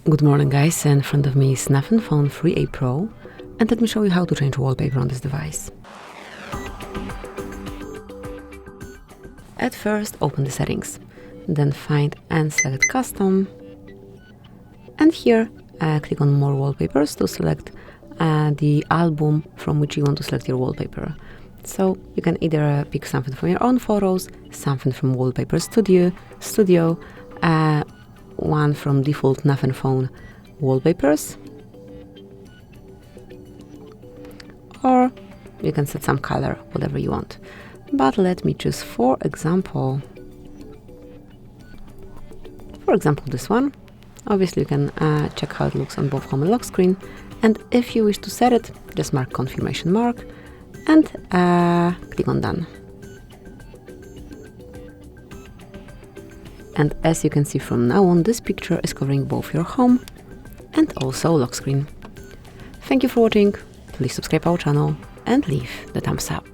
Good morning guys, in front of me is Nothing Phone 3A Pro, and let me show you how to change wallpaper on this device. At first, open the settings, then find and select Custom, and here click on More Wallpapers to select the album from which you want to select your wallpaper. So you can either pick something from your own photos, something from Wallpaper Studio, one from default Nothing Phone wallpapers, or you can set some color, whatever you want. But let me choose, for example, this one. Obviously you can check how it looks on both home and lock screen, and if you wish to set it, just mark confirmation mark and click on Done. And as you can see, from now on, this picture is covering both your home and also lock screen. Thank you for watching, please subscribe our channel and leave the thumbs up.